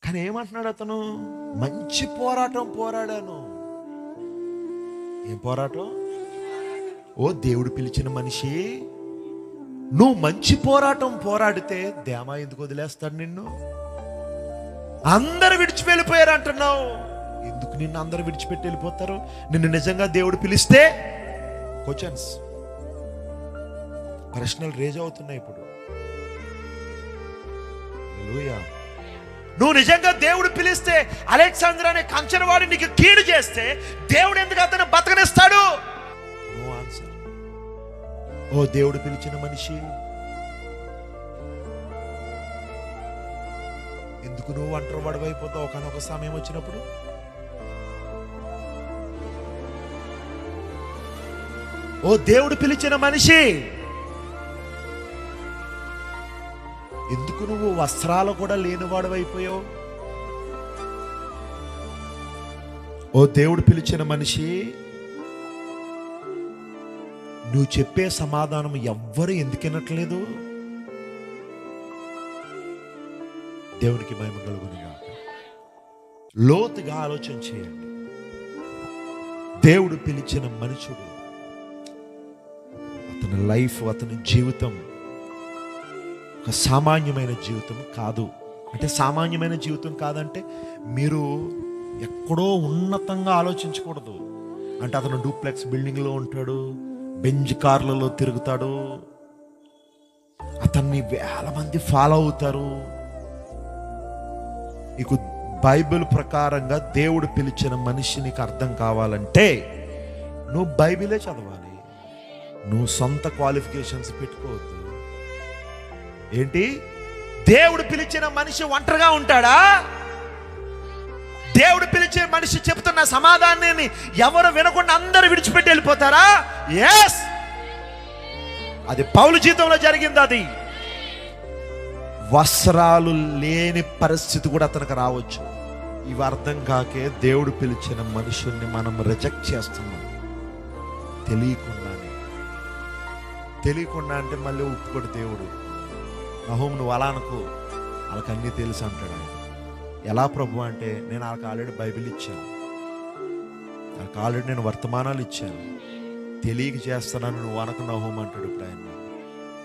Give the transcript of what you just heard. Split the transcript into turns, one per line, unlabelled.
కానీ ఏమంటున్నాడు అతను? మంచి పోరాటం పోరాడాను. ఏం పోరాటం? ఓ దేవుడు పిలిచిన మనిషి, నువ్వు మంచి పోరాటం పోరాడితే దేమా ఎందుకు వదిలేస్తాడు నిన్ను? అందరు విడిచి వెళ్ళిపోయారు అంటున్నావు. ఎందుకు నిన్ను అందరు విడిచిపెట్టి వెళ్ళిపోతారు? నిన్ను నిజంగా దేవుడు పిలిస్తే క్వశ్చన్స్, ప్రశ్నలు రేజ్ అవుతున్నాయి ఇప్పుడు. హల్లెలూయా. నువ్వు నిజంగా దేవుడు పిలిస్తే, అలెగ్జాండర్ అనే కంచనవాడు నీకు కీడు చేస్తే దేవుడు ఎందుకు అతను బతకనిస్తాడు? No answer. ఓ దేవుడు పిలిచిన మనిషి, ఎందుకు నువ్వు ఒంటరి వాడివైపోతావు ఒకనొక సమయం వచ్చినప్పుడు? ఓ దేవుడు పిలిచిన మనిషి, ఎందుకు నువ్వు వస్త్రాలు కూడా లేనివాడవైపోయావు? ఓ దేవుడు పిలిచిన మనిషి, నువ్వు చెప్పే సమాధానం ఎవ్వరు ఎందుకనట్లేదు? దేవునికి మహిమ కలుగునుగాక. లోతుగా ఆలోచన చేయండి. దేవుడు పిలిచిన మనుషుడు, అతని లైఫ్, అతని జీవితం ఒక సామాన్యమైన జీవితం కాదు. అంటే సామాన్యమైన జీవితం కాదంటే మీరు ఎక్కడో ఉన్నతంగా ఆలోచించకూడదు. అంటే అతను డూప్లెక్స్ బిల్డింగ్లో ఉంటాడు, బెంజ్ కార్లలో తిరుగుతాడు, అతన్ని వేల మంది ఫాలో అవుతారు. నీకు బైబిల్ ప్రకారంగా దేవుడు పిలిచిన మనిషి నీకు అర్థం కావాలంటే నువ్వు బైబిలే చదవాలి. నువ్వు సొంత క్వాలిఫికేషన్స్ పెట్టుకోవద్దు. ఏంటి? దేవుడు పిలిచిన మనిషి ఒంటరిగా ఉంటాడా? దేవుడు పిలిచే మనిషి చెప్తున్న సమాధానాన్ని ఎవరు వినకుండా అందరూ విడిచిపెట్టి వెళ్ళిపోతారా? ఎస్, అది పౌలు జీవితంలో జరిగింది. అది వస్త్రాలు లేని పరిస్థితి కూడా అతనికి రావచ్చు. ఇవి అర్థం కాకే దేవుడు పిలిచిన మనుషుల్ని మనం రిజెక్ట్ చేస్తున్నాం తెలియకుండా. అంటే మళ్ళీ ఒప్పుకోడు దేవుడు. నహూము, నువ్వు అలా అనుకో, వాళ్ళకి అన్నీ తెలుసు అంటాడు ఆయన. ఎలా ప్రభు అంటే, నేను వాళ్ళకి ఆల్రెడీ బైబిల్ ఇచ్చాను, వాళ్ళకి ఆల్రెడీ నేను వర్తమానాలు ఇచ్చాను, తెలియక చేస్తున్నాను నువ్వు అనకు నహూము అంటాడు ఇప్పుడు ఆయన.